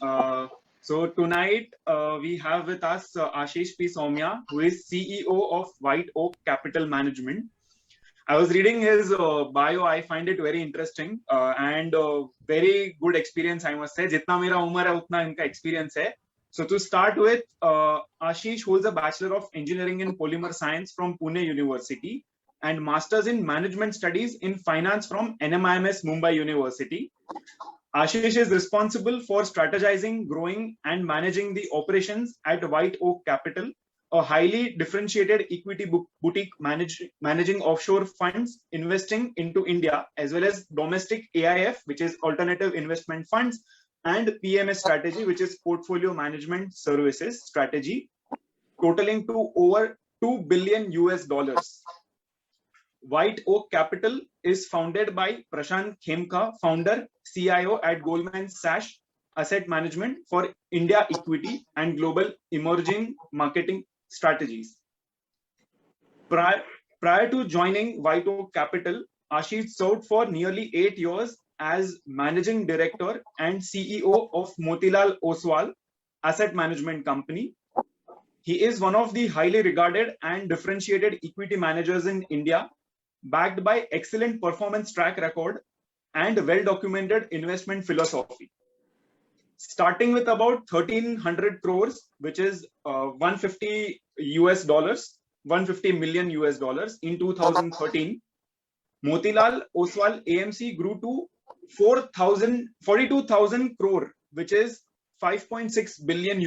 So tonight we have with us Ashish P. Soumya, who is CEO of White Oak Capital Management. I was reading his bio. I find it very interesting and very good experience, I must say. जितना मेरा उम्र है उतना इनका experience है. So to start with, Ashish holds a Bachelor of Engineering in Polymer Science from Pune University and Masters in Management Studies in Finance from NMIMS Mumbai University. Ashish is responsible for strategizing, growing, and managing the operations at White Oak Capital, a highly differentiated equity boutique managing offshore funds investing into India, as well as domestic AIF, which is Alternative Investment Funds, and PMS strategy, which is Portfolio Management Services strategy, totaling to over $2 billion. White Oak Capital is founded by Prashant Khemka, founder, CIO at Goldman Sachs Asset Management for India Equity and Global Emerging Marketing Strategies. Prior to joining White Oak Capital, Ashish served for nearly 8 years as Managing Director and CEO of Motilal Oswal Asset Management Company. He is one of the highly regarded and differentiated equity managers in India, backed by excellent performance track record and well-documented investment philosophy. Starting with about 1,300 crores, which is $150 million in 2013, Motilal Oswal AMC grew to 42,000 crore, which is $5.6 billion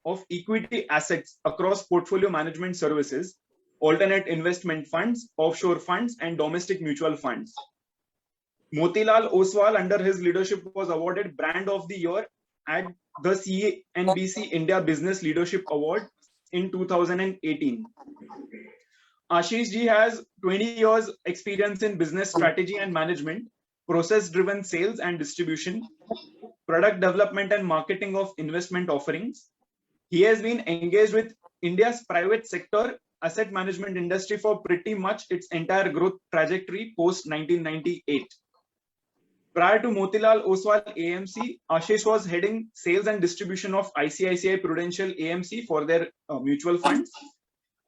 of equity assets across portfolio management services, alternate investment funds, offshore funds, and domestic mutual funds. Motilal Oswal, under his leadership, was awarded Brand of the Year at the CNBC India Business Leadership Award in 2018. Ashish ji has 20 years experience in business strategy and management, process-driven sales and distribution, product development and marketing of investment offerings. He has been engaged with India's private sector asset management industry for pretty much its entire growth trajectory post 1998. Prior to Motilal Oswal AMC, Ashish was heading sales and distribution of ICICI Prudential AMC for their mutual funds,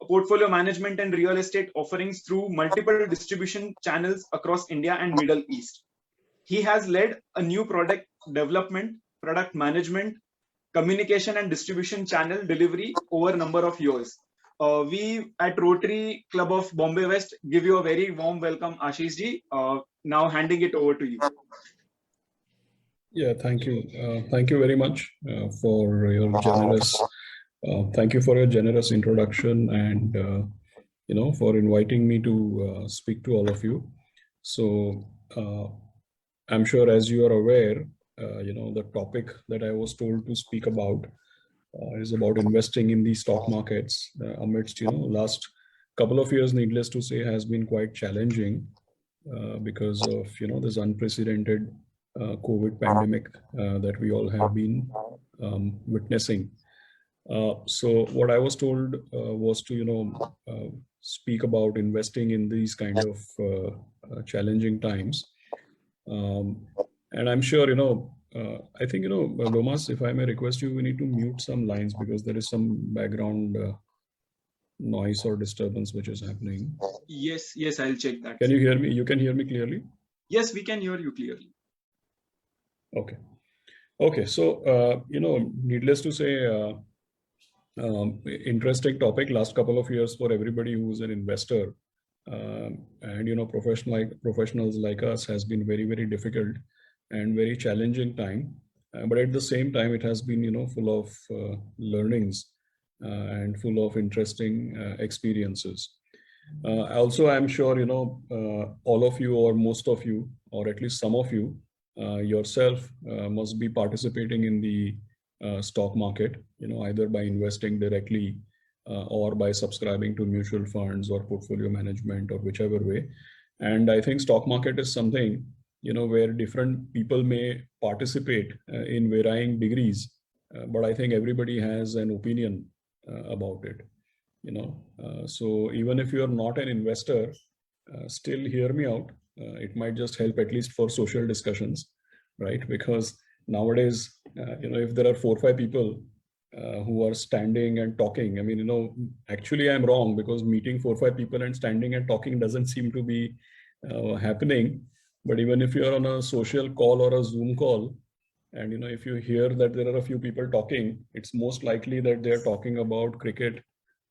portfolio management and real estate offerings through multiple distribution channels across India and Middle East. He has led a new product development, product management, communication and distribution channel delivery over a number of years. We at Rotary Club of Bombay West give you a very warm welcome, Ashish ji. Now handing it over to you. Yeah, thank you. Thank you very much for your generous. Thank you for your generous introduction and for inviting me to speak to all of you. So I'm sure, as you are aware, the topic that I was told to speak about is about investing in the stock markets amidst, last couple of years, needless to say, has been quite challenging because of, this unprecedented COVID pandemic that we all have been witnessing. So what I was told was to, speak about investing in these kind of challenging times. And I'm sure, I think, Lomas, if I may request you, we need to mute some lines because there is some background noise or disturbance which is happening. Yes, I'll check that. Can you hear me? You can hear me clearly? Yes, we can hear you clearly. Okay. So, needless to say, interesting topic last couple of years for everybody who's an investor. And, professionals like us has been very, very difficult and very challenging time. But at the same time, it has been, full of learnings and full of interesting experiences. Also, I'm sure, all of you or most of you, or at least some of you yourself must be participating in the stock market, either by investing directly or by subscribing to mutual funds or portfolio management or whichever way. And I think stock market is something, where different people may participate in varying degrees, but I think everybody has an opinion about it, so even if you are not an investor, still hear me out. It might just help, at least for social discussions, right? Because nowadays, if there are 4 or 5 people who are standing and talking, I mean, actually I'm wrong, because meeting 4 or 5 people and standing and talking doesn't seem to be happening. But even if you're on a social call or a Zoom call, and if you hear that there are a few people talking, it's most likely that they're talking about cricket,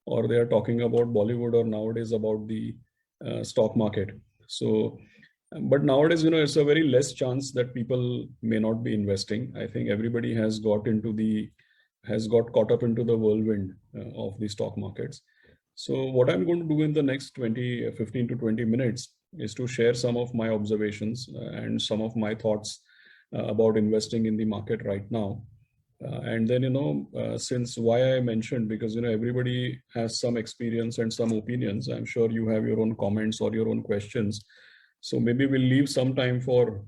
or they are talking about Bollywood, or nowadays about the stock market. So, but nowadays, it's a very less chance that people may not be investing. I think everybody has got caught up into the whirlwind of the stock markets. So what I'm going to do in the next 15 to 20 minutes is to share some of my observations and some of my thoughts about investing in the market right now. And then, since why I mentioned, because, everybody has some experience and some opinions. I'm sure you have your own comments or your own questions. So maybe we'll leave some time for,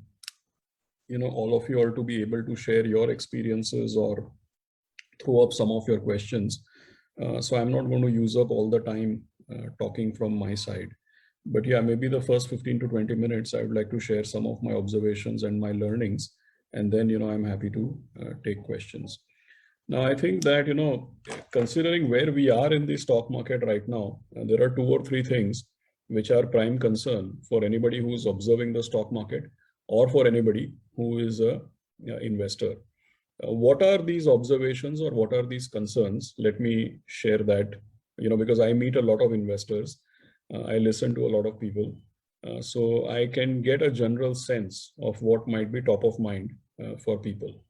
all of you all to be able to share your experiences or throw up some of your questions. So I'm not going to use up all the time talking from my side. But yeah, maybe the first 15 to 20 minutes, I would like to share some of my observations and my learnings. And then, I'm happy to take questions. Now, I think that, considering where we are in the stock market right now, there are 2 or 3 things which are prime concern for anybody who is observing the stock market, or for anybody who is a investor. What are these observations, or what are these concerns? Let me share that, because I meet a lot of investors. I listen to a lot of people. So I can get a general sense of what might be top of mind for people.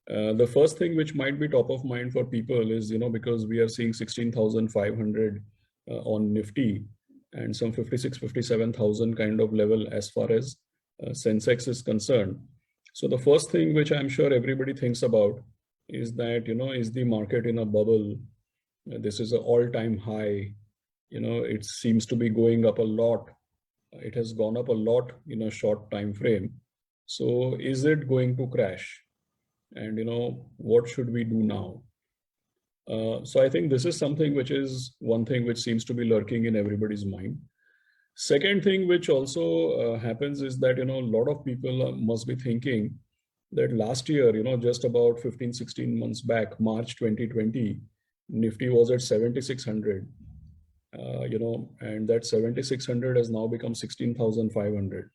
The first thing which might be top of mind for people is, because we are seeing 16,500 on Nifty, and some 57,000 kind of level as far as Sensex is concerned. So the first thing which I'm sure everybody thinks about is that, is the market in a bubble? This is an all-time high. It seems to be going up a lot. It has gone up a lot in a short time frame. So is it going to crash? And, what should we do now? So I think this is something which is one thing which seems to be lurking in everybody's mind. Second thing which also happens is that, a lot of people must be thinking that last year, just about 15, 16 months back, March 2020, Nifty was at 7,600, and that 7,600 has now become 16,500.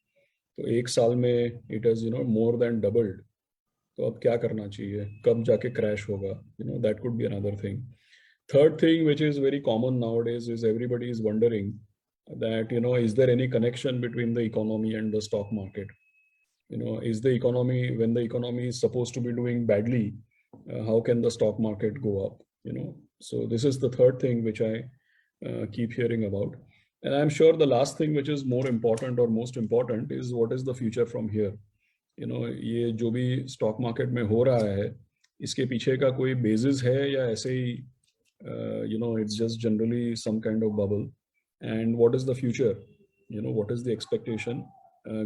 So एक साल में it has, more than doubled. तो अब क्या करना चाहिए? कब जाके crash होगा? That could be another thing. Third thing, which is very common nowadays, is everybody is wondering that, is there any connection between the economy and the stock market? Is the economy, when the economy is supposed to be doing badly, how can the stock market go up? So this is the third thing which I keep hearing about. And I'm sure the last thing, which is more important or most important, is what is the future from here? ये जो भी stock market में हो रहा है, इसके पीछे का कोई basis है या ऐसे ही, it's just generally some kind of bubble? And what is the future? What is the expectation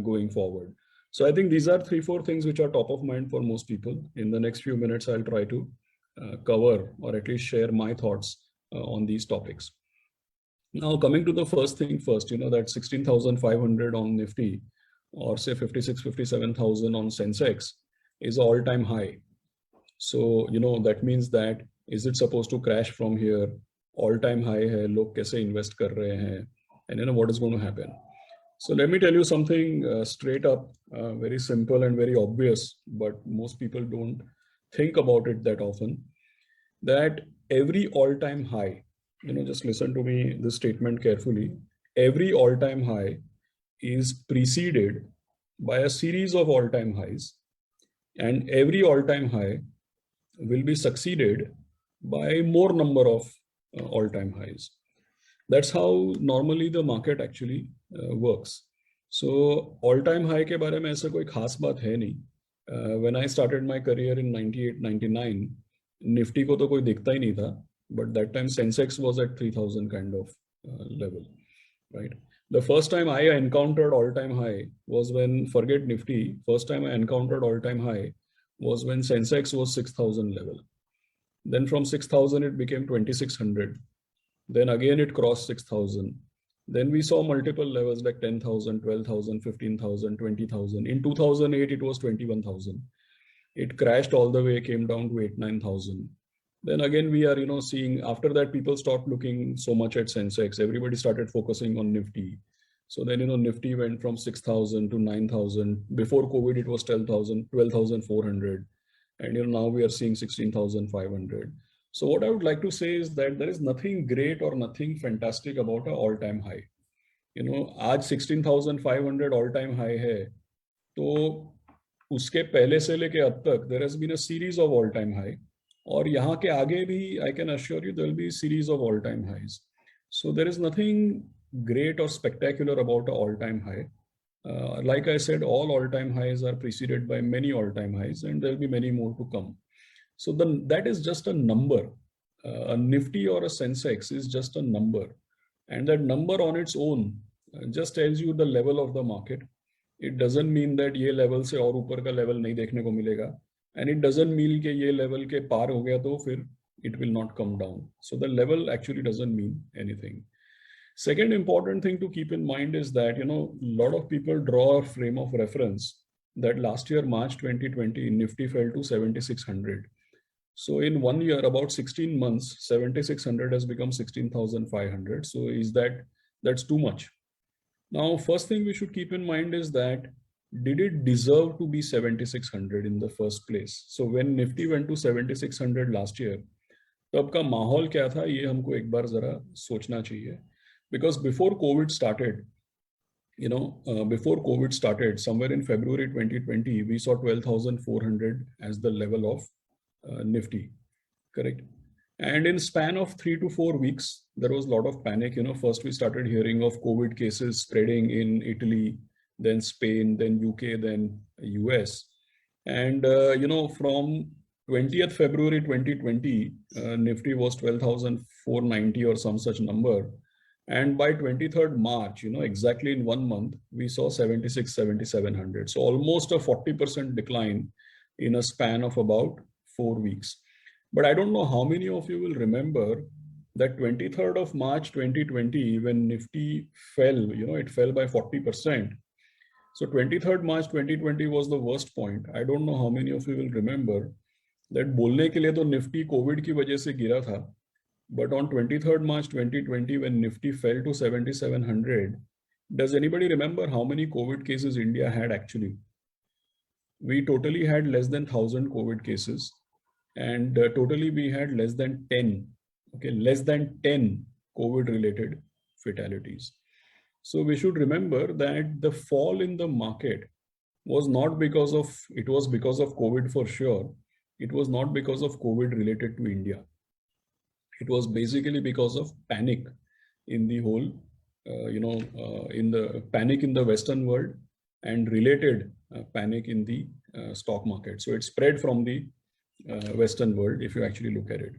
going forward? So I think these are 3-4 things which are top of mind for most people. In the next few minutes, I'll try to cover, or at least share my thoughts on these topics. Now, coming to the first thing first, that 16,500 on Nifty, or say 56, 57,000 on Sensex is all-time high. So, that means that, is it supposed to crash from here? All-time high hai, log kaise invest kar rahe hain, and what is going to happen? So let me tell you something straight up, very simple and very obvious, but most people don't think about it that often, that every all-time high, just listen to me, this statement carefully, every all-time high is preceded by a series of all-time highs, and every all-time high will be succeeded by more number of all-time highs. That's how normally the market actually works. So all-time high के बारे में ऐसा कोई खास बात है नहीं. When I started my career in 98, 99, Nifty को तो कोई दिखता ही नहीं था, but that time Sensex was at 3,000 kind of level, right? The first time I encountered all-time high was when, forget Nifty, first time I encountered all-time high was when Sensex was 6,000 level. Then from 6,000 it became 2,600. Then again it crossed 6,000. Then we saw multiple levels like 10,000, 12,000, 15,000, 20,000. In 2008 it was 21,000. It crashed all the way, came down to 8,000-9,000. Then again, we are, seeing after that, people stopped looking so much at Sensex. Everybody started focusing on Nifty. So then, Nifty went from 6,000 to 9,000. Before COVID, it was 12,400. And, now we are seeing 16,500. So what I would like to say is that there is nothing great or nothing fantastic about an all-time high. आज 16,500 all-time high है, तो उसके पहले से लेके अब तक there has been a series of all-time high. और यहाँ के आगे भी I can assure you there will be a series of all-time highs. So there is nothing great or spectacular about an all-time high. Like I said, all all-time highs are preceded by many all-time highs, and there will be many more to come. So that is just a number. A Nifty or a Sensex is just a number. And that number on its own just tells you the level of the market. It doesn't mean that ये level से और ऊपर का level नहीं देखने को मिलेगा. And it doesn't mean कि ये level के पार हो गया तो फिर it will not come down. So the level actually doesn't mean anything. Second important thing to keep in mind is that, a lot of people draw a frame of reference that last year, March 2020, Nifty fell to 7,600. So in 1 year, about 16 months, 7,600 has become 16,500. So that's too much. Now, first thing we should keep in mind is that, did it deserve to be 7,600 in the first place? So when Nifty went to 7,600 last year, तब का माहौल क्या था, ये हमको एक बार जरा सोचना चाहिए. Because before COVID started, somewhere in February 2020, we saw 12,400 as the level of Nifty, correct? And in span of 3 to 4 weeks, there was a lot of panic. First we started hearing of COVID cases spreading in Italy, then Spain, then UK, then US. And, from 20th February 2020, Nifty was 12,490 or some such number. And by 23rd March, exactly in 1 month, we saw 7,700. So almost a 40% decline in a span of about 4 weeks. But I don't know how many of you will remember that 23rd of March 2020, when Nifty fell, it fell by 40%. So 23rd March 2020 was the worst point. I don't know how many of you will remember that बोलने के लिए तो Nifty COVID की वजह से गिरा था. But on 23rd March 2020, when Nifty fell to 7,700, does anybody remember how many COVID cases India had actually? We totally had less than 1,000 COVID cases, and totally we had less than 10 COVID-related fatalities. So we should remember that the fall in the market was not because of, it was because of COVID for sure. It was not because of COVID related to India. It was basically because of panic in the whole, in the panic in the Western world and related panic in the stock market. So it spread from the Western world, if you actually look at it.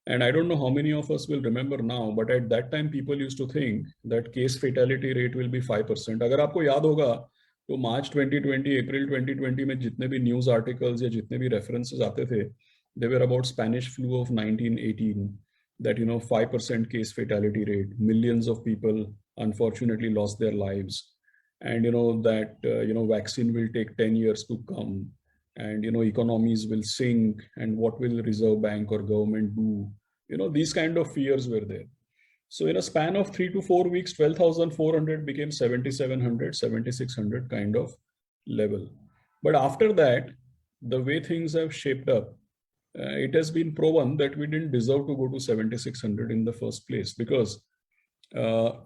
And I don't know how many of us will remember now, but at that time, people used to think that case fatality rate will be 5%. अगर आपको याद होगा, तो March 2020, April 2020 में जितने भी news articles या जितने भी references आते थे, they were about Spanish flu of 1918. That 5% case fatality rate, millions of people unfortunately lost their lives, and that vaccine will take 10 years to come, and economies will sink, and what will Reserve Bank or government do? These kind of fears were there. So in a span of 3 to 4 weeks, 12,400 became 7,700, 7,600 kind of level. But after that, the way things have shaped up, it has been proven that we didn't deserve to go to 7,600 in the first place, because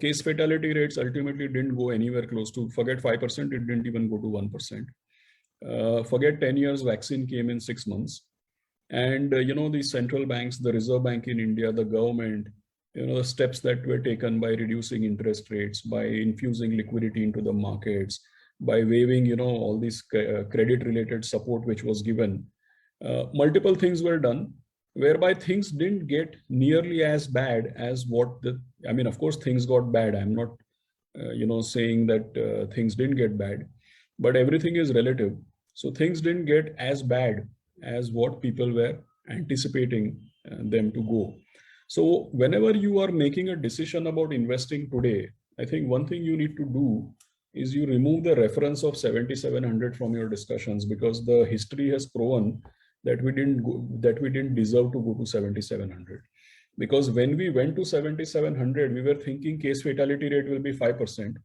case fatality rates ultimately didn't go anywhere close to, forget 5%, it didn't even go to 1%. Forget 10 years, vaccine came in 6 months. And, the central banks, the Reserve Bank in India, the government, the steps that were taken by reducing interest rates, by infusing liquidity into the markets, by waiving, all these credit related support which was given. Multiple things were done, whereby things didn't get nearly as bad as what of course, things got bad. I'm not, saying that things didn't get bad, but everything is relative. So things didn't get as bad as what people were anticipating them to go. So whenever you are making a decision about investing today, I think one thing you need to do is you remove the reference of 7700 from your discussions, because the history has proven that we didn't deserve to go to 7700. Because when we went to 7700, we were thinking case fatality rate will be 5%.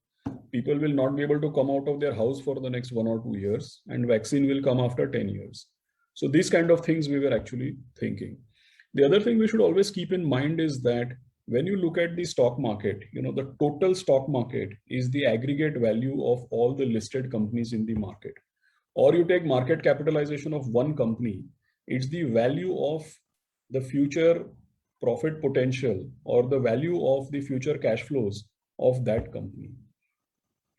People will not be able to come out of their house for the next 1 or 2 years, and vaccine will come after 10 years. So these kind of things we were actually thinking. The other thing we should always keep in mind is that when you look at the stock market, the total stock market is the aggregate value of all the listed companies in the market. Or you take market capitalization of one company, it's the value of the future profit potential or the value of the future cash flows of that company.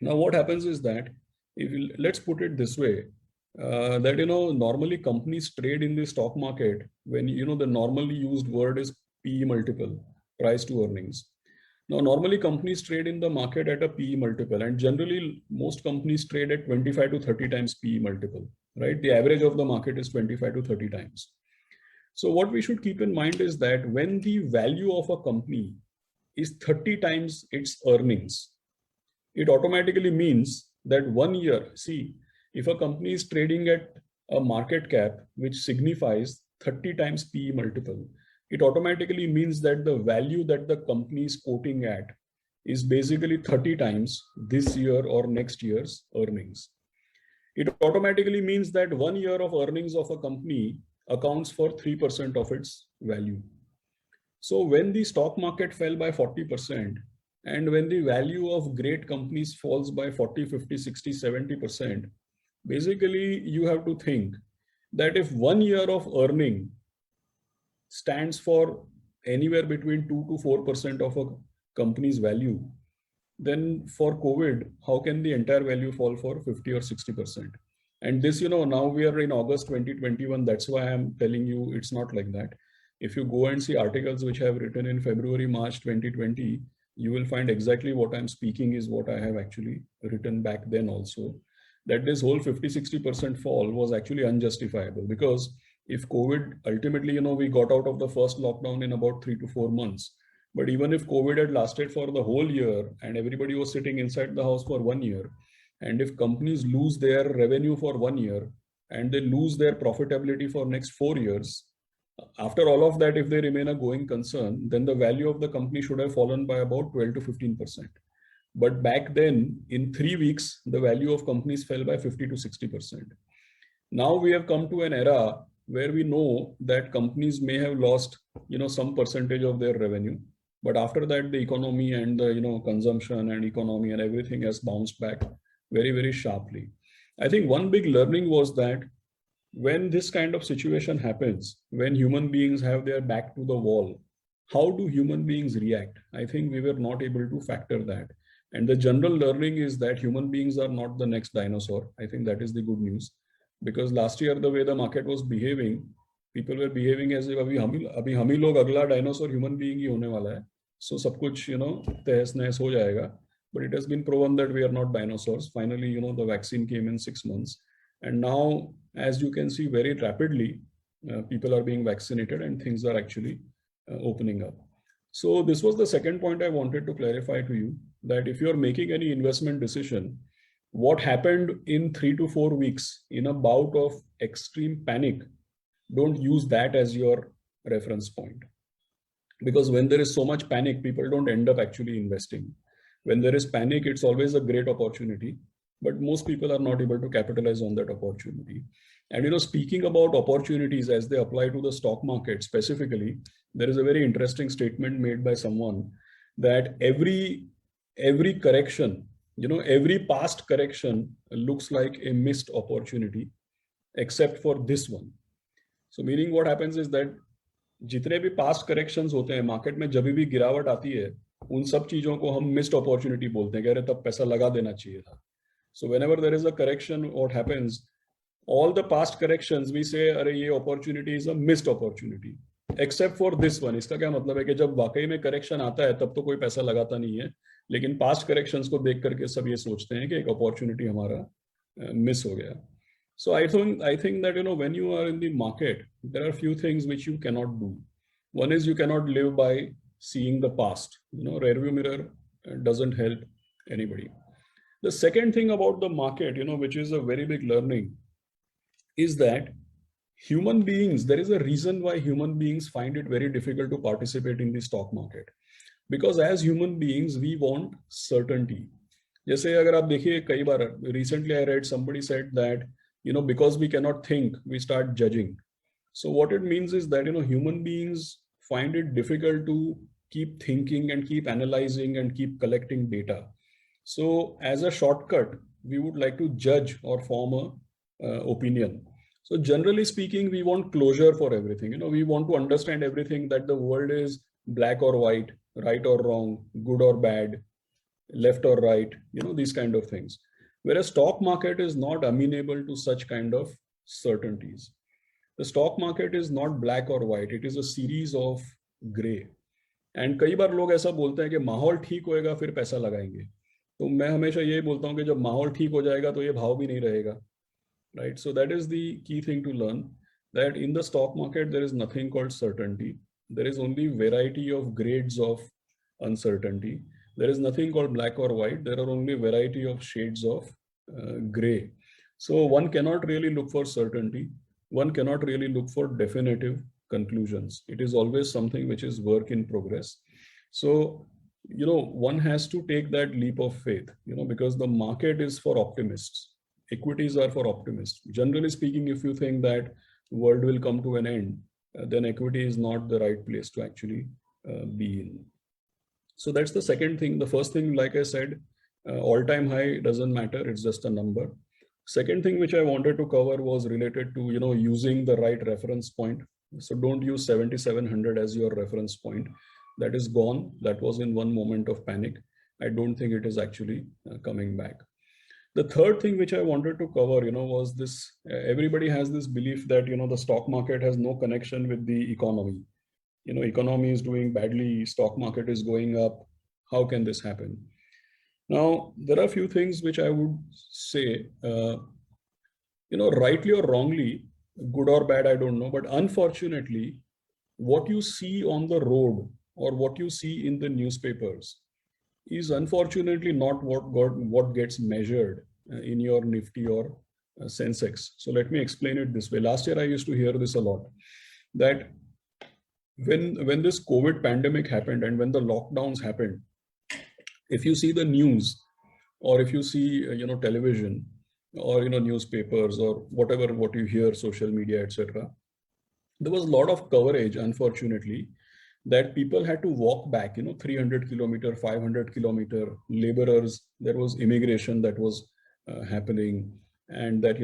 Now, what happens is that let's put it this way, that normally companies trade in the stock market when the normally used word is PE multiple, price to earnings. Now, normally companies trade in the market at a PE multiple, and generally most companies trade at 25 to 30 times PE multiple, right? The average of the market is 25 to 30 times. So what we should keep in mind is that when the value of a company is 30 times its earnings, it automatically means that 1 year, see, if a company is trading at a market cap, which signifies 30 times PE multiple, it automatically means that the value that the company is quoting at is basically 30 times this year or next year's earnings. It automatically means that 1 year of earnings of a company accounts for 3% of its value. So when the stock market fell by 40%, and when the value of great companies falls by 40, 50, 60, 70%, basically you have to think that if 1 year of earning stands for anywhere between 2 to 4% of a company's value, then for COVID, how can the entire value fall for 50 or 60%? And this, now we are in August 2021. That's why I'm telling you it's not like that. If you go and see articles which I have written in February, March 2020, you will find exactly what I'm speaking is what I have actually written back then also. That this whole 50-60% fall was actually unjustifiable, because if COVID ultimately, we got out of the first lockdown in about 3 to 4 months. But even if COVID had lasted for the whole year and everybody was sitting inside the house for 1 year, and if companies lose their revenue for 1 year and they lose their profitability for next 4 years, after all of that, if they remain a going concern, then the value of the company should have fallen by about 12 to 15%. But back then, in 3 weeks, the value of companies fell by 50 to 60%. Now we have come to an era where we know that companies may have lost, some percentage of their revenue. But after that, the economy and the, consumption and economy and everything has bounced back very, very sharply. I think one big learning was that when this kind of situation happens, when human beings have their back to the wall, how do human beings react? I think we were not able to factor that. And the general learning is that human beings are not the next dinosaur. I think that is the good news. Because last year, the way the market was behaving, people were behaving as if abhi hum hi log agla dinosaur human being hi hone wala hai. So sab kuch, tehs nehs ho jayega. But it has been proven that we are not dinosaurs. Finally, the vaccine came in 6 months. And now, as you can see, very rapidly, people are being vaccinated and things are actually opening up. So this was the second point I wanted to clarify to you, that if you're making any investment decision, what happened in 3 to 4 weeks in a bout of extreme panic, don't use that as your reference point. Because when there is so much panic, people don't end up actually investing. When there is panic, it's always a great opportunity, but most people are not able to capitalize on that opportunity. And speaking about opportunities as they apply to the stock market specifically, there is a very interesting statement made by someone that every correction, every past correction looks like a missed opportunity, except for this one. So meaning what happens is that जितने भी past corrections होते हैं market में, जब भी गिरावट आती है, उन सब चीजों को हम missed opportunity बोलते हैं कि अरे तब पैसा लगा देना चाहिए था. So whenever there is a correction, what happens? All the past corrections, we say, अरे ये opportunity is a missed opportunity, except for this one. इसका क्या मतलब है कि जब वाकई में correction आता है, तब तो कोई पैसा लगाता नहीं है, लेकिन past corrections को देख करके सब ये सोचते हैं कि एक opportunity हमारा miss हो गया. So I think that, when you are in the market, there are few things which you cannot do. One is you cannot live by seeing the past. Rearview mirror doesn't help anybody. The second thing about the market, which is a very big learning, is that human beings, there is a reason why human beings find it very difficult to participate in the stock market. Because as human beings, we want certainty. जैसे अगर आप देखिए कई बार recently I read somebody said that because we cannot think, we start judging. So what it means is that human beings find it difficult to keep thinking and keep analyzing and keep collecting data. So as a shortcut, we would like to judge or form a opinion. So generally speaking, we want closure for everything. We want to understand everything, that the world is black or white, right or wrong, good or bad, left or right, these kind of things. Whereas stock market is not amenable to such kind of certainties. The stock market is not black or white. It is a series of gray. And कई बार लोग ऐसा बोलते हैं कि माहौल ठीक होएगा फिर पैसा लगाएंगे. तो मैं हमेशा ये बोलता हूँ कि जब माहौल ठीक हो जाएगा तो ये भाव भी नहीं रहेगा. Right? So that is the key thing to learn, that in the stock market, there is nothing called certainty. There is only variety of grades of uncertainty. There is nothing called black or white. There are only variety of shades of gray. So one cannot really look for certainty. One cannot really look for definitive conclusions. It is always something which is work in progress. So, one has to take that leap of faith, because the market is for optimists. Equities are for optimists. Generally speaking, if you think that world will come to an end, then equity is not the right place to actually be in. So that's the second thing. The first thing, like I said, all-time high doesn't matter. It's just a number. Second thing which I wanted to cover was related to, using the right reference point. So don't use 7,700 as your reference point. That is gone. That was in one moment of panic. I don't think it is actually coming back. The third thing which I wanted to cover, was this, everybody has this belief that, the stock market has no connection with the economy. Economy is doing badly, stock market is going up. How can this happen? Now, there are a few things which I would say, rightly or wrongly, good or bad, I don't know. But unfortunately, what you see on the road or what you see in the newspapers is unfortunately not what gets measured in your Nifty or Sensex. So let me explain it this way. Last year, I used to hear this a lot, that when this COVID pandemic happened and when the lockdowns happened, if you see the news or if you see, television or, newspapers or whatever, what you hear, social media, etc., there was a lot of coverage, unfortunately, that people had to walk back, 300 kilometer, 500 kilometer, laborers, there was immigration that was happening, and that,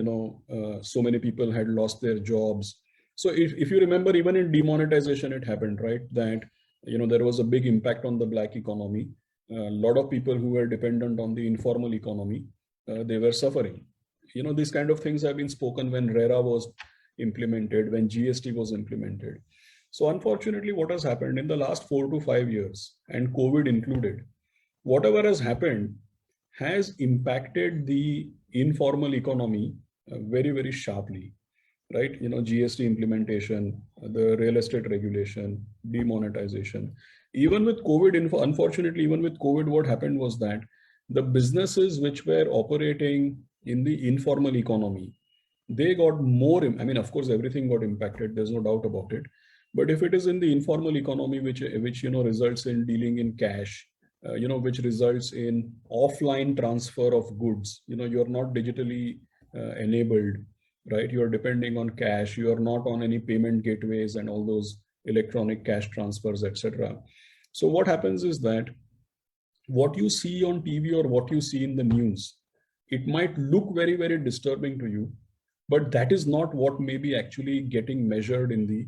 so many people had lost their jobs. So if you remember, even in demonetization, it happened, right? That, there was a big impact on the black economy. A lot of people who were dependent on the informal economy, they were suffering. These kind of things have been spoken when RERA was implemented, when GST was implemented. So unfortunately, what has happened in the last 4 to 5 years, and COVID included, whatever has happened has impacted the informal economy very, very sharply, right? GST implementation, the real estate regulation, demonetization. Even with COVID, unfortunately, even with COVID, what happened was that the businesses which were operating in the informal economy, they got more, of course, everything got impacted. There's no doubt about it. But if it is in the informal economy, which results in dealing in cash, which results in offline transfer of goods, you're not digitally enabled, right? You're depending on cash. You are not on any payment gateways and all those electronic cash transfers, etc. So what happens is that what you see on TV or what you see in the news, it might look very, very disturbing to you, but that is not what may be actually getting measured in the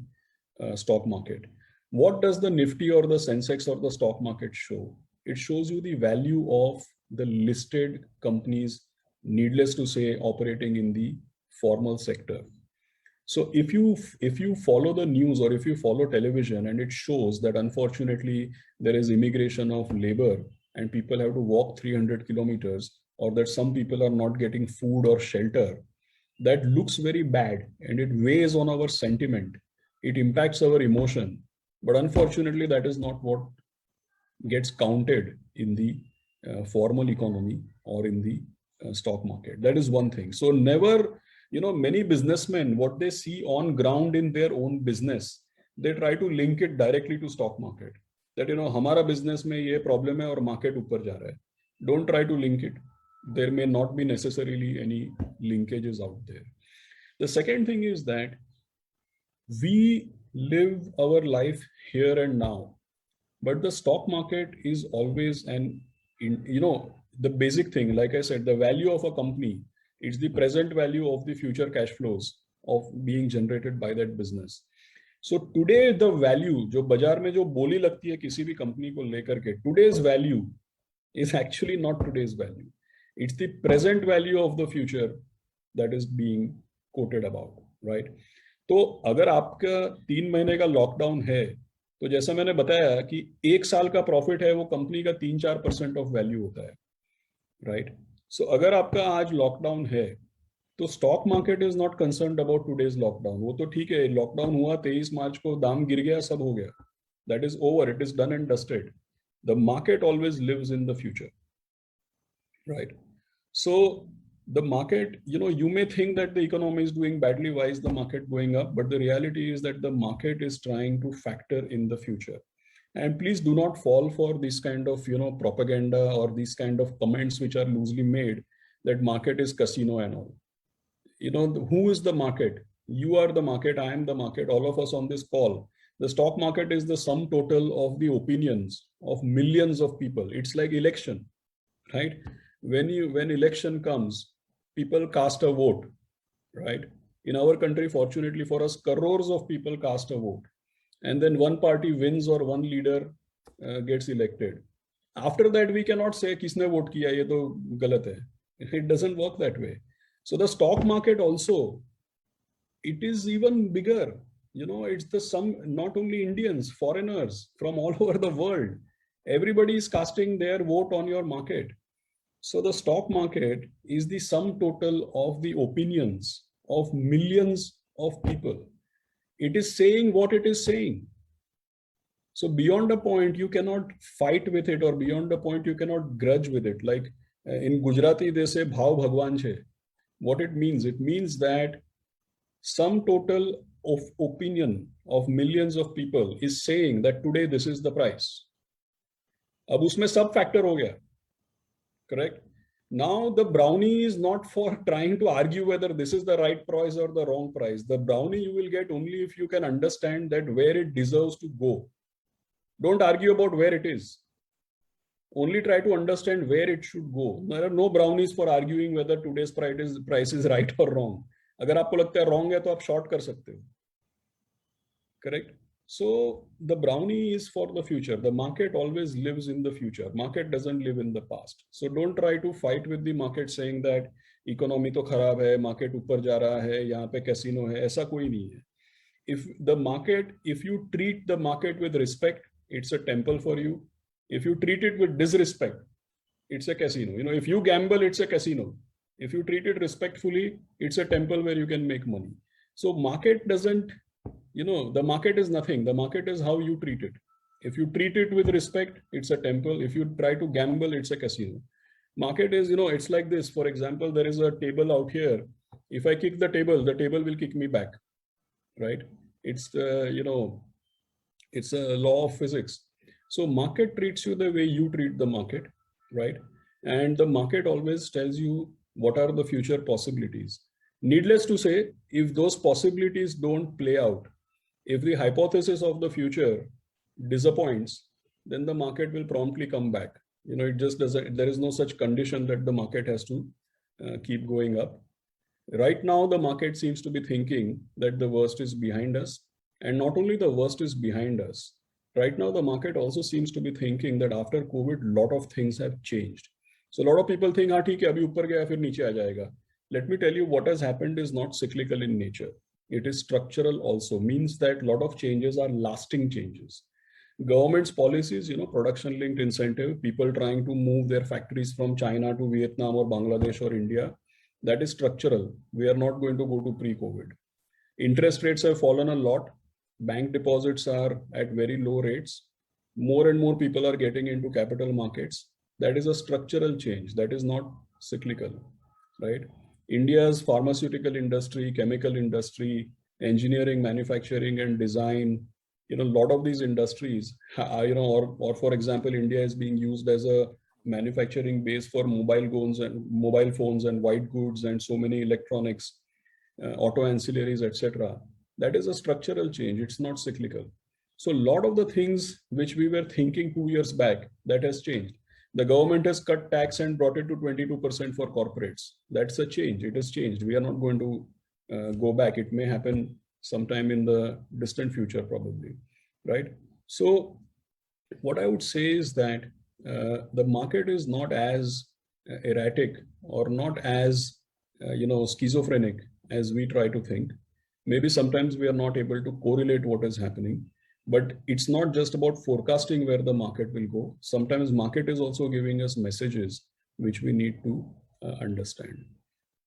stock market. What does the Nifty or the Sensex or the stock market show? It shows you the value of the listed companies, needless to say, operating in the formal sector. So if you follow the news or if you follow television and it shows that unfortunately there is immigration of labor and people have to walk 300 kilometers, or that some people are not getting food or shelter, that looks very bad and it weighs on our sentiment. It impacts our emotion. But unfortunately, that is not what gets counted in the formal economy or in the stock market. That is one thing. So never, many businessmen, what they see on ground in their own business, they try to link it directly to stock market. That, हमारा business में ये problem है और market ऊपर जा रहा है. Don't try to link it. There may not be necessarily any linkages out there. The second thing is that we live our life here and now, but the stock market is always the basic thing, like I said, the value of a company, it's the present value of the future cash flows of being generated by that business. So today the value, जो बाजार में जो बोली लगती है किसी भी company को लेकर के, today's value is actually not today's value. It's the present value of the future that is being quoted about, right? तो अगर आपका 3 महीने का लॉकडाउन है, तो जैसा मैंने बताया कि 1 साल का प्रॉफिट है वो कंपनी का 3-4% ऑफ वैल्यू होता है, राइट? सो अगर आपका आज लॉकडाउन है तो stock market is not concerned about today's lockdown. वो तो ठीक है, लॉकडाउन हुआ 23 मार्च को, दाम गिर गया, सब हो गया, that is over, it is done and dusted. The market always lives in the future, right? So the market, you may think that the economy is doing badly, why is the market going up? But the reality is that the market is trying to factor in the future. And please do not fall for this kind of, propaganda or these kind of comments which are loosely made that market is casino and all. Who is the market? You are the market, I am the market, all of us on this call. The stock market is the sum total of the opinions of millions of people. It's like election, right? When election comes, people cast a vote, right? In our country, fortunately for us, crores of people cast a vote. And then one party wins or one leader gets elected. After that, we cannot say, kisne vote kiya, ye to galat hai. It doesn't work that way. So the stock market also, it is even bigger. It's the sum, not only Indians, foreigners from all over the world. Everybody is casting their vote on your market. So the stock market is the sum total of the opinions of millions of people. It is saying what it is saying. So beyond a point, you cannot fight with it, or beyond a point, you cannot grudge with it. Like in Gujarati, they say, Bhav Bhagwan che. What it means that sum total of opinion of millions of people is saying that today this is the price. Ab usme sab factor ho gaya. Correct? Now the brownie is not for trying to argue whether this is the right price or the wrong price. The brownie you will get only if you can understand that where it deserves to go. Don't argue about where it is. Only try to understand where it should go. There are no brownies for arguing whether today's price is right or wrong. अगर आपको लगता है wrong है तो आप short कर सकते हो. Correct? So the brownie is for the future. The market always lives in the future. Market doesn't live in the past. So don't try to fight with the market saying that economy तो खराब है, market ऊपर जा रहा है, यहाँ पे casino है, ऐसा कोई नहीं है. If you treat the market with respect, it's a temple for you. If you treat it with disrespect, it's a casino. If you gamble, it's a casino. If you treat it respectfully, it's a temple where you can make money. So market doesn't, the market is nothing. The market is how you treat it. If you treat it with respect, it's a temple. If you try to gamble, it's a casino. Market is, it's like this. For example, there is a table out here. If I kick the table will kick me back, right? It's, it's a law of physics. So market treats you the way you treat the market, right? And the market always tells you what are the future possibilities. Needless to say, if those possibilities don't play out, if the hypothesis of the future disappoints, then the market will promptly come back. It just doesn't, there is no such condition that the market has to keep going up. Right now, the market seems to be thinking that the worst is behind us. And not only the worst is behind us, right now, the market also seems to be thinking that after COVID, a lot of things have changed. So a lot of people think, ठीक है, अभी ऊपर गया फिर नीचे आ जाएगा. Let me tell you, what has happened is not cyclical in nature. It is structural also, means that a lot of changes are lasting changes. Government's policies, production linked incentive, people trying to move their factories from China to Vietnam or Bangladesh or India, that is structural. We are not going to go to pre-COVID. Interest rates have fallen a lot. Bank deposits are at very low rates. More and more people are getting into capital markets. that is a structural change. That is not cyclical, right? India's pharmaceutical industry, chemical industry, engineering, manufacturing, and design, a lot of these industries, or for example, India is being used as a manufacturing base for mobile phones and white goods and so many electronics, auto ancillaries, etc. That is a structural change. It's not cyclical. So a lot of the things which we were thinking 2 years back, that has changed. The government has cut tax and brought it to 22% for corporates. That's a change. It has changed. We are not going to go back. It may happen sometime in the distant future, probably, right? So what I would say is that the market is not as erratic or not as schizophrenic as we try to think. Maybe sometimes we are not able to correlate what is happening. But it's not just about forecasting where the market will go. Sometimes market is also giving us messages which we need to understand.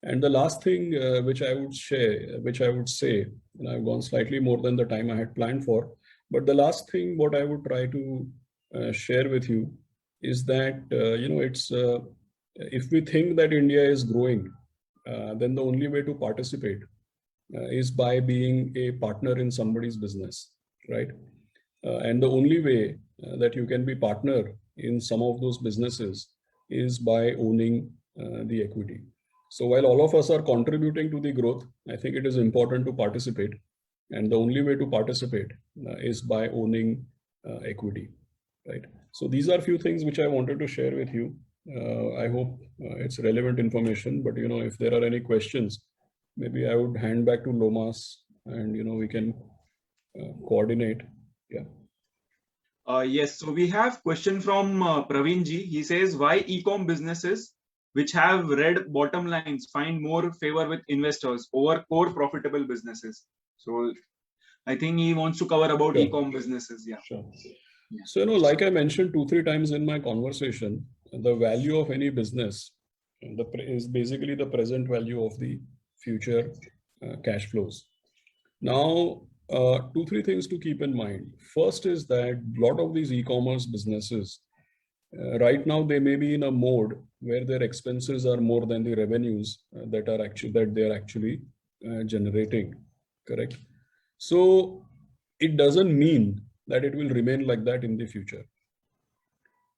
And the last thing which I would say, and I've gone slightly more than the time I had planned for, but the last thing what I would try to share with you is that, if we think that India is growing, then the only way to participate is by being a partner in somebody's business, right? And the only way that you can be partner in some of those businesses is by owning the equity. So while all of us are contributing to the growth, I think it is important to participate. And the only way to participate is by owning equity, right? So these are a few things which I wanted to share with you. I hope it's relevant information, but if there are any questions, maybe I would hand back to Lomas and we can coordinate. Yeah. Yes, so we have question from Praveen ji. He says, why e-com businesses which have red bottom lines find more favor with investors over core profitable businesses? So I think he wants to cover about e-com businesses. Yeah. Sure. Yeah. So, like I mentioned 2-3 times in my conversation, the value of any business is basically the present value of the future cash flows. Now, 2-3 things to keep in mind. First is that a lot of these e-commerce businesses, right now they may be in a mode where their expenses are more than the revenues that they are actually generating. Correct. So it doesn't mean that it will remain like that in the future.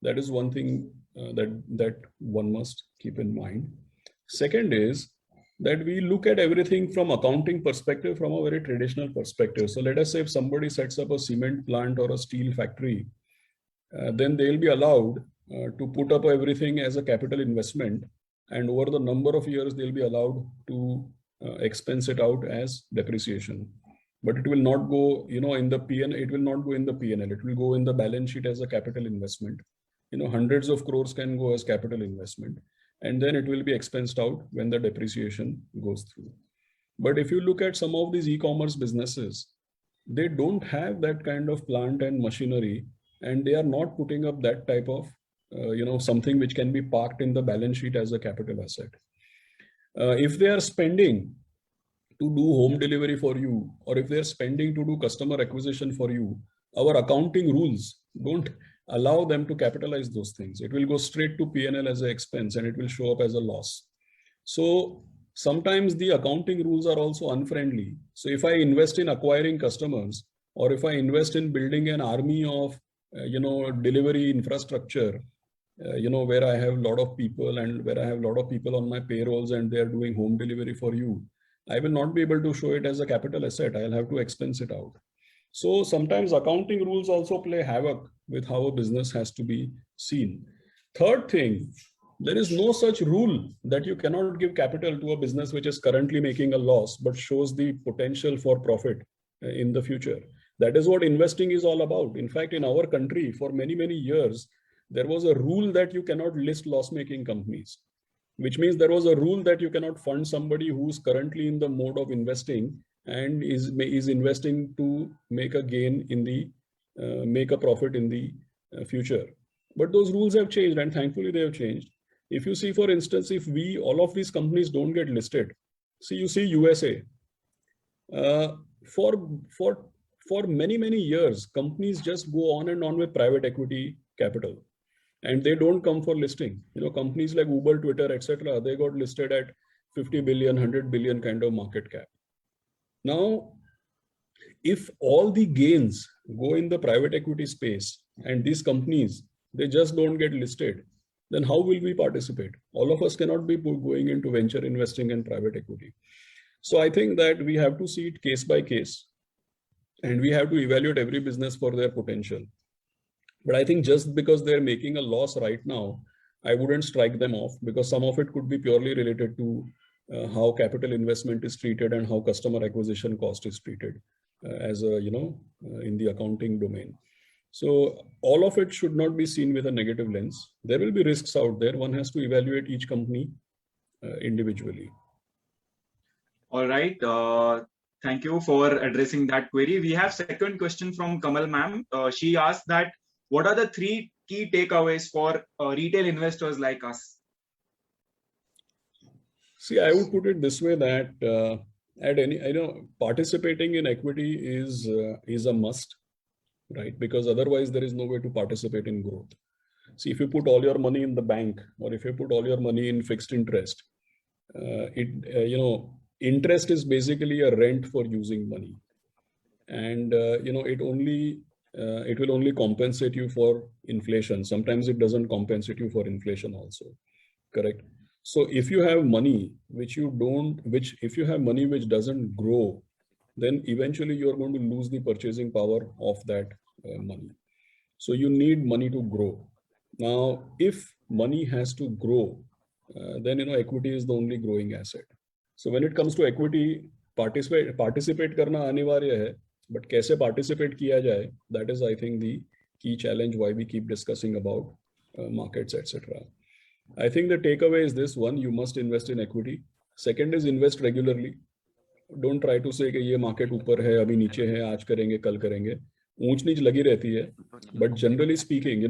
That is one thing that one must keep in mind. Second is that we look at everything from accounting perspective, from a very traditional perspective. So let us say if somebody sets up a cement plant or a steel factory, then they'll be allowed to put up everything as a capital investment. And over the number of years, they'll be allowed to expense it out as depreciation. But it will not go, in the PN, it will not go in the PNL. It will go in the balance sheet as a capital investment. Hundreds of crores can go as capital investment. And then it will be expensed out when the depreciation goes through. But if you look at some of these e-commerce businesses, they don't have that kind of plant and machinery, and they are not putting up that type of, something which can be parked in the balance sheet as a capital asset. If they are spending to do home delivery for you, or if they're spending to do customer acquisition for you, our accounting rules don't allow them to capitalize those things. It will go straight to P&L as an expense and it will show up as a loss. So sometimes the accounting rules are also unfriendly. So if I invest in acquiring customers, or if I invest in building an army of, delivery infrastructure, where I have a lot of people and where I have a lot of people on my payrolls and they're doing home delivery for you, I will not be able to show it as a capital asset. I'll have to expense it out. So sometimes accounting rules also play havoc with how a business has to be seen. Third thing, there is no such rule that you cannot give capital to a business which is currently making a loss, but shows the potential for profit in the future. That is what investing is all about. In fact, in our country, for many, many years, there was a rule that you cannot list loss-making companies, which means there was a rule that you cannot fund somebody who's currently in the mode of investing and is investing to make a gain in the, make a profit in the future. But those rules have changed, and thankfully they have changed. If you see, for instance, if all of these companies don't get listed, see, you see USA, for many, many years, companies just go on and on with private equity capital. and they don't come for listing. Companies like Uber, Twitter, etc., they got listed at 50 billion, 100 billion kind of market cap. Now, if all the gains go in the private equity space and these companies, they just don't get listed, then how will we participate? All of us cannot be going into venture investing in private equity. So I think that we have to see it case by case, and we have to evaluate every business for their potential. But I think just because they're making a loss right now, I wouldn't strike them off, because some of it could be purely related to how capital investment is treated and how customer acquisition cost is treated as a, in the accounting domain. So all of it should not be seen with a negative lens. There will be risks out there. One has to evaluate each company individually. All right. Thank you for addressing that query. We have second question from Kamal ma'am. She asked that, what are the 3 key takeaways for retail investors like us? See, I would put it this way, that participating in equity is a must, right? Because otherwise there is no way to participate in growth. See, if you put all your money in the bank, or if you put all your money in fixed interest, interest is basically a rent for using money, and it will only compensate you for inflation. Sometimes it doesn't compensate you for inflation also, correct? So if you have money which doesn't grow, then eventually you're going to lose the purchasing power of that money. So you need money to grow. Now, if money has to grow, then equity is the only growing asset. So when it comes to equity, participate karna anivarya hai, but kaise participate kiya jaye, that is, I think, the key challenge why we keep discussing about markets, etc. I think the takeaway is this: one, you must invest in equity. Second is invest regularly. Don't try to say कि ये market ऊपर है, अभी नीचे है, आज करेंगे, कल करेंगे. ऊंच नीच लगी रहती है. But generally speaking,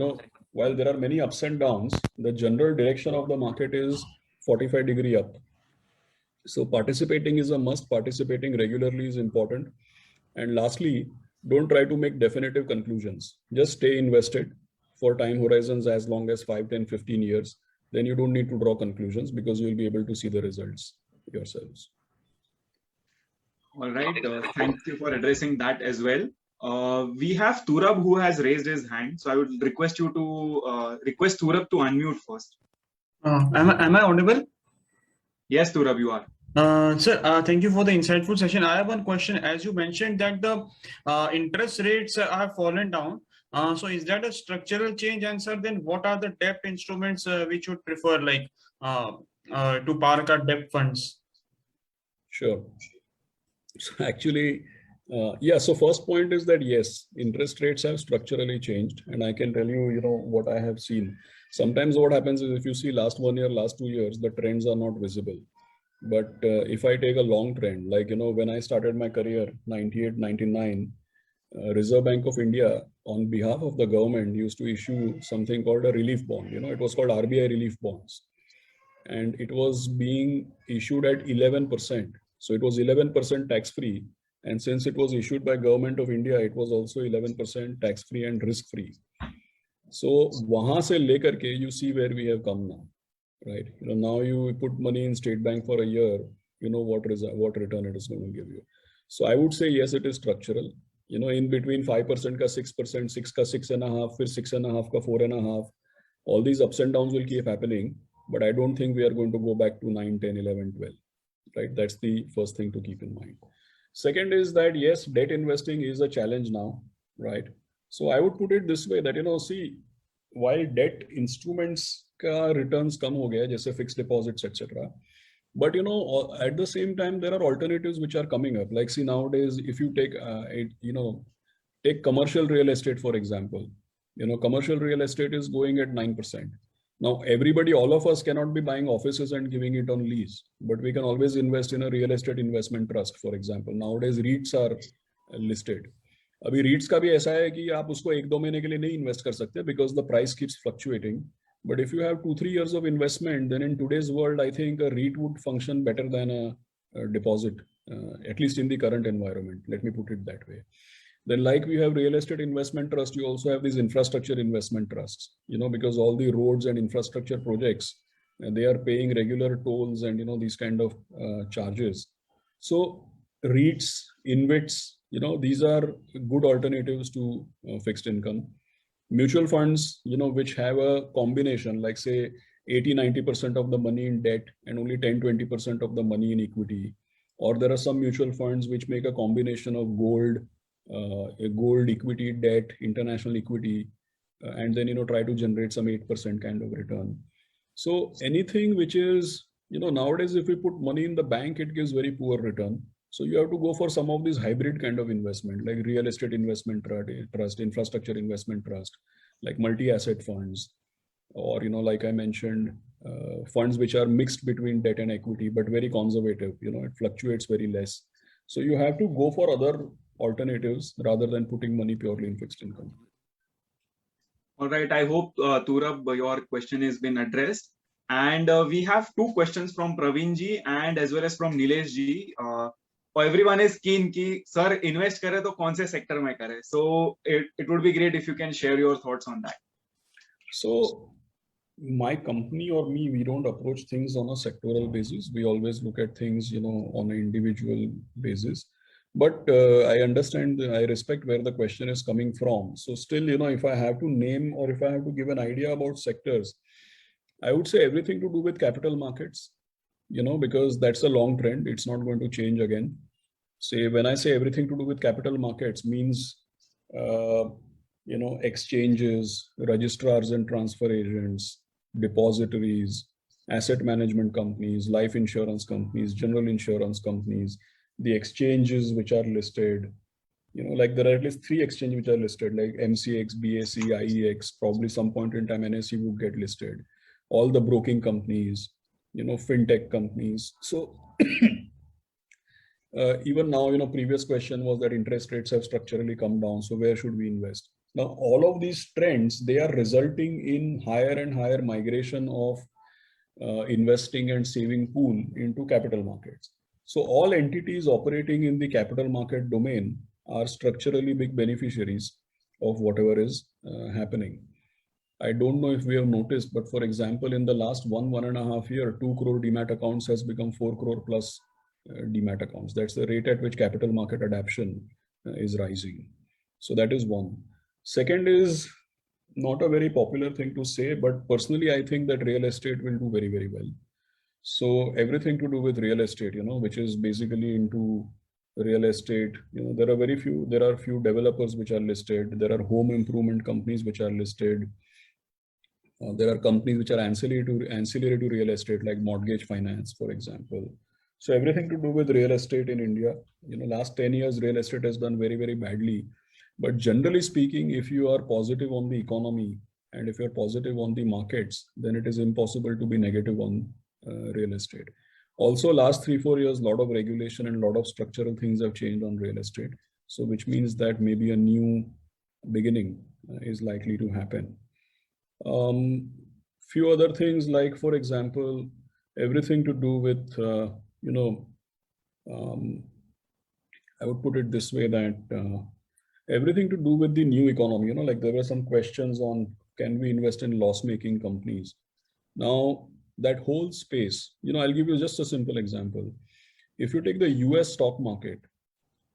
while there are many ups and downs, the general direction of the market is 45-degree up. So participating is a must. Participating regularly is important. And lastly, don't try to make definitive conclusions. Just stay invested for time horizons as long as 5, 10, 15 years. Then you don't need to draw conclusions, because you will be able to see the results yourselves. All right. Thank you for addressing that as well. We have Turab who has raised his hand. So I would request you to request Turab to unmute first. Am I audible? Yes, Turab, you are. Sir, thank you for the insightful session. I have one question. As you mentioned that the interest rates have fallen down. So is that a structural change? And sir, then what are the debt instruments which would prefer, like to park our debt funds? Sure. So actually, so first point is that yes, interest rates have structurally changed, and I can tell you, what I have seen. Sometimes what happens is, if you see last 1 year, last 2 years, the trends are not visible. But if I take a long trend, like, when I started my career, 98, 99, Reserve Bank of India, on behalf of the government, used to issue something called a relief bond. It was called RBI relief bonds. And it was being issued at 11%. So it was 11% tax-free. And since it was issued by Government of India, it was also 11% tax-free and risk-free. So wahan se lekar ke, you see where we have come now, right? Now you put money in State Bank for a year, what return it is going to give you. So I would say, yes, it is structural. In between 5% ka 6%, 6 ka 6.5%, 6.5 ka 4.5%, all these ups and downs will keep happening. But I don't think we are going to go back to 9, 10, 11, 12, right? That's the first thing to keep in mind. Second is that, yes, debt investing is a challenge now, right? So I would put it this way, that, see, while debt instruments ka returns come ho gaya, jaise fixed deposits, etc. But, at the same time, there are alternatives which are coming up. Like, see, nowadays, if you take, take commercial real estate, for example, commercial real estate is going at 9%. Now, all of us cannot be buying offices and giving it on lease, but we can always invest in a real estate investment trust, for example. Nowadays, REITs are listed. Abhi REITs ka bhi aisa hai ki aap usko 1-2 mahine ke liye nahi invest kar sakte, because the price keeps fluctuating. But if you have 2-3 years of investment, then in today's world, I think a REIT would function better than a deposit, at least in the current environment. Let me put it that way. Then like we have real estate investment trust, you also have these infrastructure investment trusts, because all the roads and infrastructure projects, they are paying regular tolls and, these kind of charges. So REITs, InvITs, these are good alternatives to fixed income. Mutual funds, which have a combination, like say 80-90% of the money in debt and only 10-20% of the money in equity. Or there are some mutual funds which make a combination of gold, equity, debt, international equity, and then, try to generate some 8% kind of return. So anything which is, nowadays, if we put money in the bank, it gives very poor return. So you have to go for some of these hybrid kind of investment, like real estate investment trust, infrastructure investment trust, like multi-asset funds, or, like I mentioned, funds which are mixed between debt and equity, but very conservative, it fluctuates very less. So you have to go for other alternatives rather than putting money purely in fixed income. All right. I hope, Turab, your question has been addressed. And we have two questions from Praveen ji and as well as from Nilesh ji. Everyone is keen ki, sir, invest kare to kaun se sector mein kare? So it would be great if you can share your thoughts on that. So my company or me, we don't approach things on a sectoral basis. We always look at things, on an individual basis. But I understand, I respect where the question is coming from. So still, if I have to name or if I have to give an idea about sectors, I would say everything to do with capital markets, because that's a long trend. It's not going to change again. Say, when I say everything to do with capital markets means, exchanges, registrars and transfer agents, depositories, asset management companies, life insurance companies, general insurance companies, the exchanges which are listed, like there are at least 3 exchanges which are listed, like MCX, BSE, IEX, probably some point in time NSE would get listed, all the broking companies, fintech companies. So even now, previous question was that interest rates have structurally come down. So where should we invest? Now, all of these trends, they are resulting in higher and higher migration of investing and saving pool into capital markets. So all entities operating in the capital market domain are structurally big beneficiaries of whatever is happening. I don't know if we have noticed, but for example, in the last 1.5 years, 2 crore demat accounts has become 4 crore plus demat accounts. That's the rate at which capital market adoption is rising. So that is one. Second is not a very popular thing to say, but personally, I think that real estate will do very, very well. So everything to do with real estate, which is basically into real estate, there are few developers which are listed. There are home improvement companies which are listed. There are companies which are ancillary to real estate, like mortgage finance, for example. So everything to do with real estate in India, last 10 years, real estate has done very, very badly. But generally speaking, if you are positive on the economy and if you're positive on the markets, then it is impossible to be negative on real estate. Also, last 3-4 years, a lot of regulation and a lot of structural things have changed on real estate. So which means that maybe a new beginning is likely to happen. Few other things, like, for example, everything to do with, I would put it this way, that everything to do with the new economy, like there were some questions on, can we invest in loss-making companies? Now, that whole space, I'll give you just a simple example. If you take the US stock market,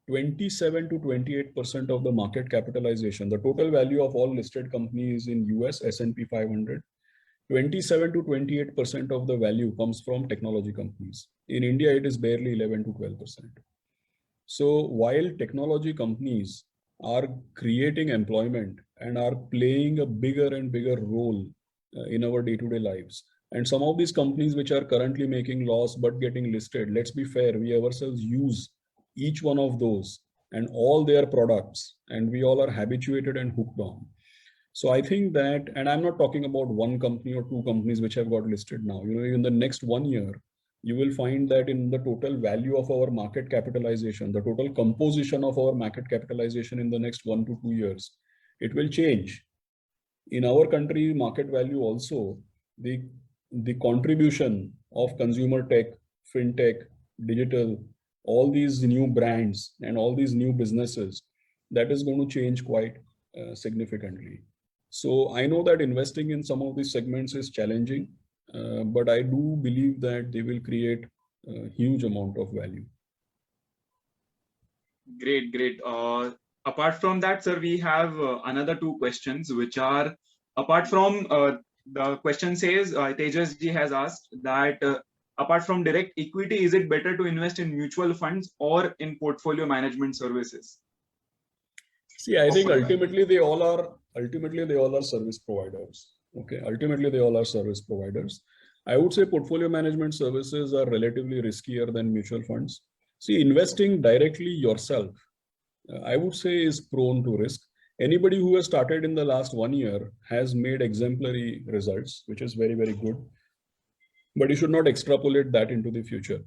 27 to 28% of the market capitalization, the total value of all listed companies in US S&P 500, 27 to 28% of the value comes from technology companies. In India, it is barely 11 to 12%. So while technology companies are creating employment and are playing a bigger and bigger role in our day-to-day lives, and some of these companies which are currently making loss but getting listed, let's be fair, we ourselves use each one of those and all their products, and we all are habituated and hooked on. So I think that, and I'm not talking about one company or 2 companies which have got listed now, in the next 1 year, you will find that in the total value of our market capitalization, the total composition of our market capitalization in the next 1 to 2 years, it will change. In our country, market value also, the contribution of consumer tech, fintech, digital, all these new brands and all these new businesses, that is going to change quite significantly. So I know that investing in some of these segments is challenging, but I do believe that they will create a huge amount of value. Great, great. Apart from that, sir, we have another two questions, which are apart from the question says Tejas ji has asked that apart from direct equity, is it better to invest in mutual funds or in portfolio management services? See, I think ultimately they all are service providers. Okay, ultimately they all are service providers. I would say portfolio management services are relatively riskier than mutual funds. See, investing directly yourself, I would say, is prone to risk. Anybody who has started in the last 1 year has made exemplary results, which is very, very good. But you should not extrapolate that into the future.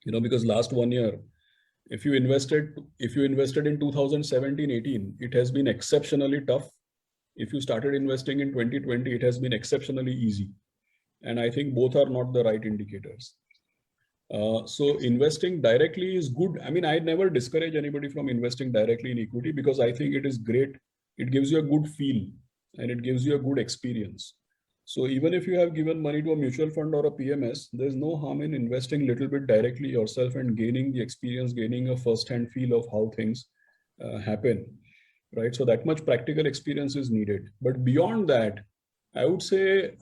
Because last 1 year, if you invested in 2017-18, it has been exceptionally tough. If you started investing in 2020, it has been exceptionally easy. And I think both are not the right indicators. So investing directly is good. I mean, I never discourage anybody from investing directly in equity because I think it is great. It gives you a good feel and it gives you a good experience. So even if you have given money to a mutual fund or a PMS, there's no harm in investing a little bit directly yourself and gaining the experience, gaining a first-hand feel of how things happen, right? So that much practical experience is needed. But beyond that, I would say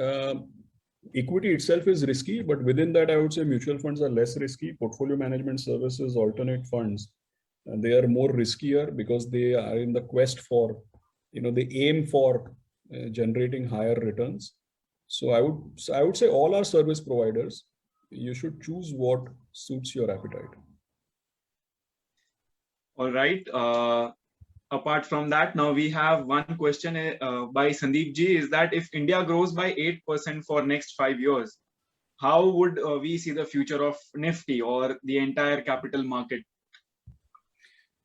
equity itself is risky, but within that, I would say mutual funds are less risky. Portfolio management services, alternate funds, they are more riskier because they are in the quest for, they aim for generating higher returns. So I would say all are service providers. You should choose what suits your appetite. All right. Apart from that, now we have one question by Sandeep ji, is that if India grows by 8% for next 5 years, how would we see the future of Nifty or the entire capital market?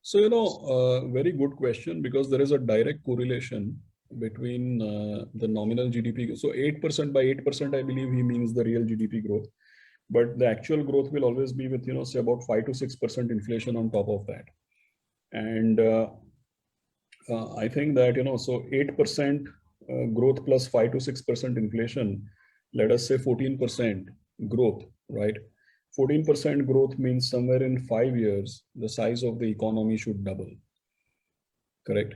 So, very good question, because there is a direct correlation between the nominal GDP. So 8% by 8%, I believe he means the real GDP growth. But the actual growth will always be with, say about 5 to 6% inflation on top of that. And I think that, so 8% growth plus 5 to 6% inflation, let us say 14% growth, right? 14% growth means somewhere in 5 years, the size of the economy should double, correct?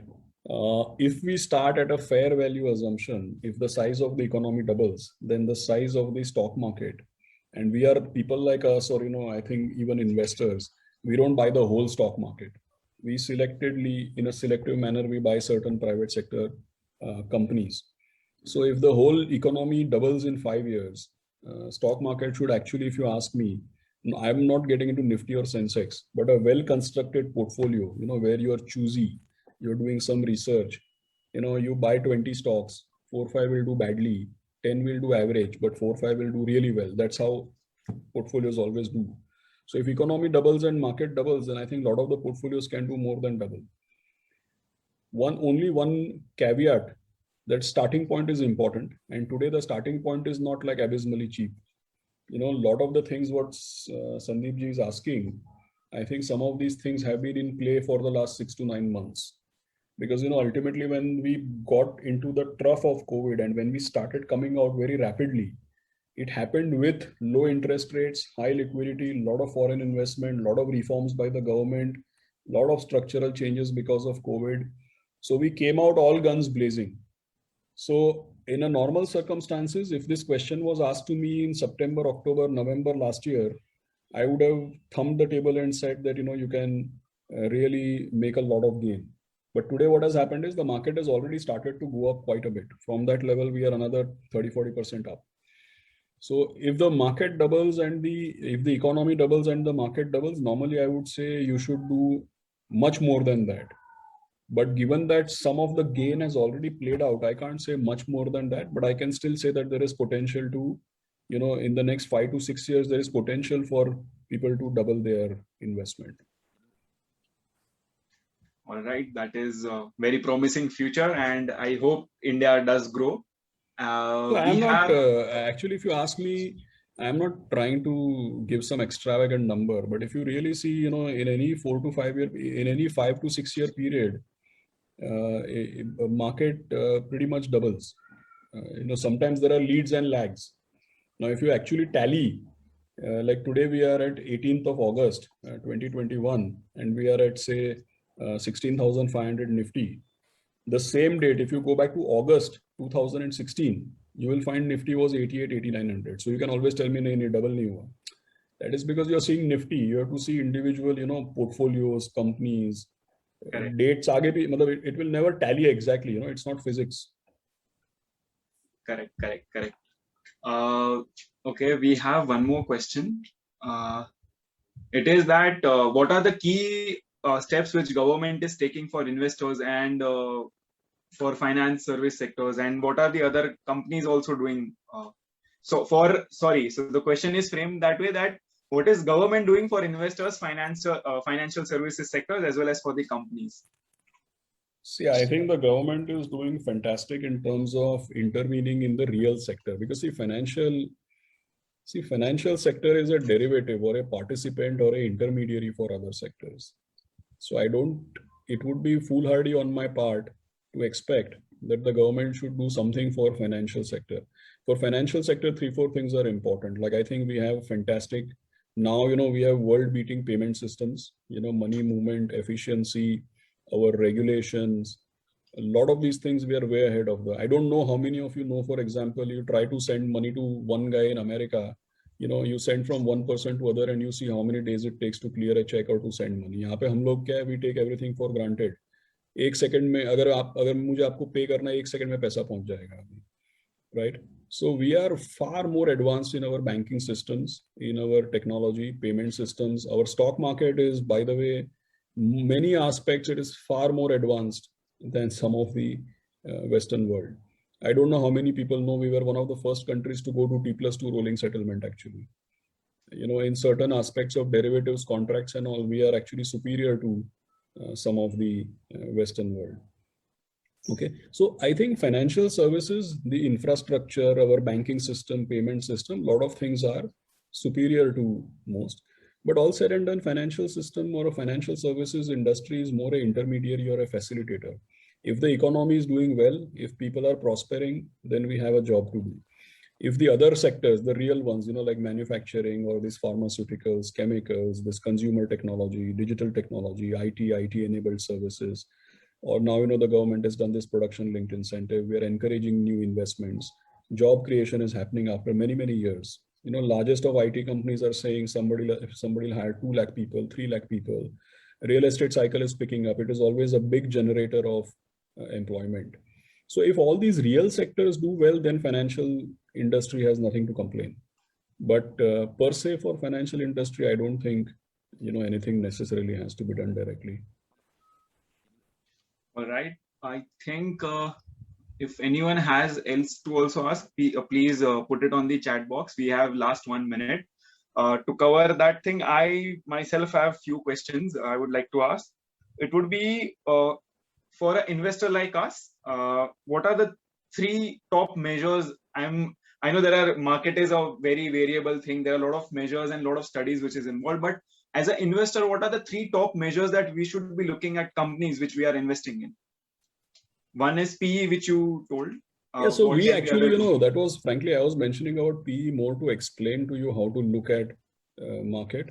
If we start at a fair value assumption, if the size of the economy doubles, then the size of the stock market, and we are people like us, or, I think even investors, we don't buy the whole stock market. We selectively, in a selective manner, we buy certain private sector companies. So if the whole economy doubles in 5 years, stock market should actually, if you ask me, I'm not getting into Nifty or Sensex, but a well-constructed portfolio, where you are choosy, you're doing some research, you buy 20 stocks, 4 or 5 will do badly, 10 will do average, but 4 or 5 will do really well. That's how portfolios always do. So if economy doubles and market doubles, then I think a lot of the portfolios can do more than double. Only one caveat, that starting point is important. And today the starting point is not like abysmally cheap. A lot of the things what Sandeep ji is asking, I think some of these things have been in play for the last 6 to 9 months. Because, ultimately when we got into the trough of COVID and when we started coming out very rapidly, it happened with low interest rates, high liquidity, a lot of foreign investment, a lot of reforms by the government, a lot of structural changes because of COVID. So we came out all guns blazing. So in a normal circumstances, if this question was asked to me in September, October, November last year, I would have thumbed the table and said that, you can really make a lot of gain. But today what has happened is the market has already started to go up quite a bit. From that level, we are another 30-40% up. So if the market doubles and if the economy doubles and the market doubles, normally I would say you should do much more than that. But given that some of the gain has already played out, I can't say much more than that, but I can still say that there is potential to, in the next 5 to 6 years, there is potential for people to double their investment. All right, that is a very promising future, and I hope India does grow. So I'm not, actually, if you ask me, I'm not trying to give some extravagant number, but if you really see, you know, in any 5 to 6 year period, a market pretty much doubles. You know, sometimes there are leads and lags. Now, if you actually tally, like today we are at 18th of August, 2021, and we are at say 16,500 Nifty. The same date, if you go back to August 2016, you will find Nifty was 88, 8900. So you can always tell me, nahi, double nahi hua. That is because you're seeing Nifty. You have to see individual, you know, portfolios, companies, Correct. dates. Aage bhi, matlab, it will never tally exactly. You know, it's not physics. Correct. Okay, we have one more question. It is that what are the key steps which government is taking for investors and for finance service sectors, and what are the other companies also doing? So the question is framed that way, that what is government doing for investors, financial services sectors, as well as for the companies? See, I think the government is doing fantastic in terms of intervening in the real sector, because financial sector is a derivative or a participant or a intermediary for other sectors. So it would be foolhardy on my part to expect that the government should do something for financial sector. For financial sector, 3-4 things are important. Like, I think we have fantastic, now, you know, we have world beating payment systems, you know, money movement, efficiency, our regulations, a lot of these things we are way ahead of I don't know how many of you know, for example, you try to send money to one guy in America, you know, you send from one person to other and you see how many days it takes to clear a check or to send money. यहाँ पे हम लोग क्या है, we take everything for granted. एक second में अगर मुझे आपको पे करना है, एक सेकंड में पैसा पहुंच जाएगा, right? So we are far more advanced in our banking systems, in our technology, payment systems. Our stock market is, by the way, many aspects, it is far more advanced than some of the Western world. I don't know how many people know we were one of the first countries to go to T+2 rolling settlement, actually. You know, in certain aspects of derivatives, contracts and all, we are actually superior to some of the Western world. Okay, so I think financial services, the infrastructure, our banking system, payment system, a lot of things are superior to most. But all said and done, financial system or a financial services industry is more an intermediary or a facilitator. If the economy is doing well, if people are prospering, then we have a job to do. If the other sectors, the real ones, you know, like manufacturing or these pharmaceuticals, chemicals, this consumer technology, digital technology, IT enabled services, or now, you know, the government has done this production linked incentive. We are encouraging new investments. Job creation is happening after many, many years. You know, largest of IT companies are saying if somebody will hire 2 lakh people, 3 lakh people. Real estate cycle is picking up. It is always a big generator of employment. So if all these real sectors do well, then financial industry has nothing to complain. But per se for financial industry, I don't think, you know, anything necessarily has to be done directly. All right. I think if anyone has else to also ask, please put it on the chat box. We have last 1 minute to cover that thing. I myself have few questions I would like to ask. It would be for an investor like us, what are the 3 top measures? I know there are, market is a very variable thing. There are a lot of measures and a lot of studies which is involved, but as an investor, what are the 3 top measures that we should be looking at companies which we are investing in? One is PE, which you told. Yeah, so we actually, you know, that was, frankly, I was mentioning about PE more to explain to you how to look at market.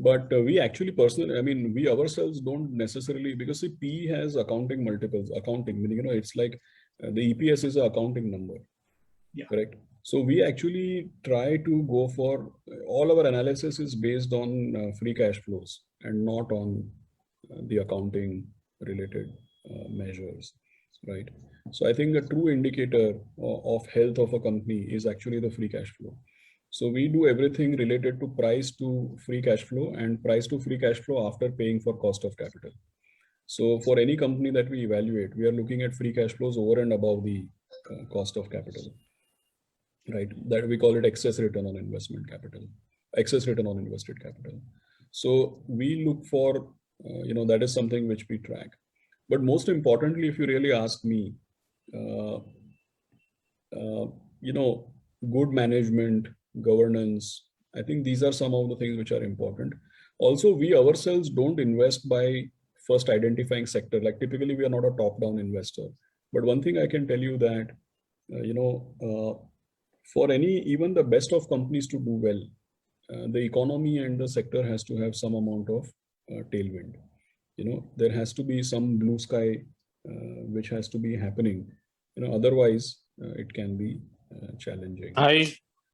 But we actually personally, I mean, we ourselves don't necessarily, because see, PE has accounting multiples, meaning, you know, it's like the EPS is an accounting number, yeah, correct? So we actually try to go for, all our analysis is based on free cash flows and not on the accounting related measures, right? So I think a true indicator of health of a company is actually the free cash flow. So we do everything related to price to free cash flow and price to free cash flow after paying for cost of capital. So for any company that we evaluate, we are looking at free cash flows over and above the cost of capital, right? That we call it excess return on investment capital, excess return on invested capital. So we look for, you know, that is something which we track. But most importantly, if you really ask me, you know, good management, governance. I think these are some of the things which are important. Also, we ourselves don't invest by first identifying sector. Like typically, we are not a top-down investor. But one thing I can tell you that, for even the best of companies to do well, the economy and the sector has to have some amount of tailwind. There has to be some blue sky which has to be happening. Otherwise it can be challenging. Hi,